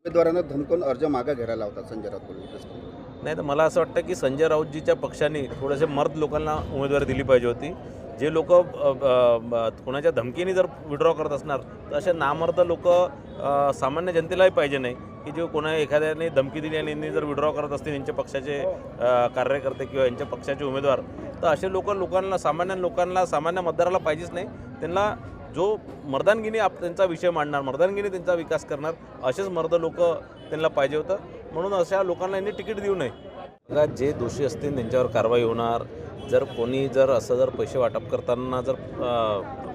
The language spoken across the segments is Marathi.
उमेदवारांना धमकावून अर्ज मागे घ्यायला होता संजय राऊत बोलले. नाही तर मला असं वाटतं की संजय राऊतजीच्या पक्षाने थोडेसे मर्द लोकांना उमेदवारी दिली पाहिजे होती. जे लोक कोणाच्या धमकीने जर विड्रॉ करत असणार तर असे नामर्द लोक सामान्य जनतेलाही पाहिजे नाही की जे कोणा एखाद्याने धमकी दिली आणि यांनी जर विड्रॉ करत असतील यांच्या पक्षाचे कार्यकर्ते किंवा यांच्या पक्षाचे उमेदवार, तर असे लोकांना सामान्य मतदाराला पाहिजेच नाही. त्यांना जो मर्दानगिनी त्यांचा विषय मांडणार, मर्दानगिनी त्यांचा विकास करणार असेच मर्द लोक त्यांना पाहिजे होतं. म्हणून अशा लोकांना यांनी तिकीट देऊ नये. बघा, जे दोषी असतील त्यांच्यावर कारवाई होणार. जर कोणी जर पैसे वाटप करताना जर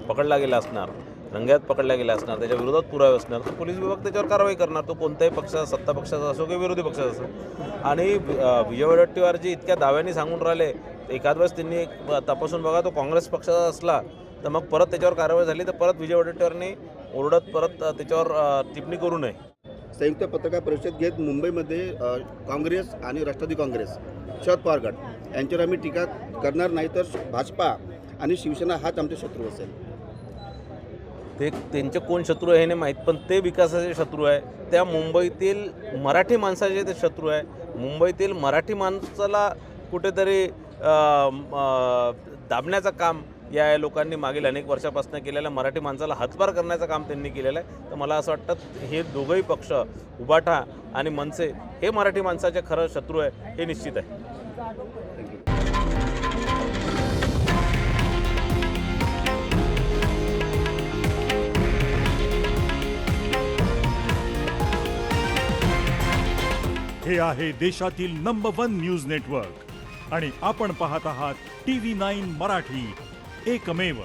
पकडला गेला असणार, रंग्यात पकडला गेला असणार, त्याच्या विरोधात पुरावे असणार तर पोलीस विभाग त्याच्यावर कारवाई करणार. तो कोणत्याही पक्षाचा, सत्ता पक्षाचा असो किंवा विरोधी पक्षाचा असो. आणि विजय वडेट्टीवारजी इतक्या दाव्यांनी सांगून राहिले, एखाद वेळेस त्यांनी तपासून बघा तो काँग्रेस पक्षाचा असला तर मग परत त्याच्यावर कारवाई झाली तर परत विजय वडेट्टीवारनी ओरडत परत त्याच्यावर टिप्पणी करू नये. संयुक्त पत्रकार परिषद घेत मुंबईमध्ये काँग्रेस आणि राष्ट्रवादी काँग्रेस, शरद पवार गट यांच्यावर आम्ही टीका करणार नाही तर भाजपा आणि शिवसेना हाच आमचे शत्रू असेल. ते त्यांचे कोण शत्रू आहे हे नाही माहीत, पण ते विकासाचे शत्रू आहे. त्या मुंबईतील मराठी माणसाचे ते शत्रू आहे. मुंबईतील मराठी माणसाला कुठेतरी दाबण्याचं काम या लोकांनी मागील अनेक वर्षापासून केलेलं, मराठी माणसाला हातभार करण्याचं काम त्यांनी केलेलं आहे. तर मला असं वाटतं हे दोघंही पक्ष, उभाटा आणि मनसे, हे मराठी माणसाचे खरं शत्रू आहे हे निश्चित आहे. हे आहे देशातील नंबर 1 न्यूज नेटवर्क आणि आपण पाहत आहात TV9 मराठी, एकमेव.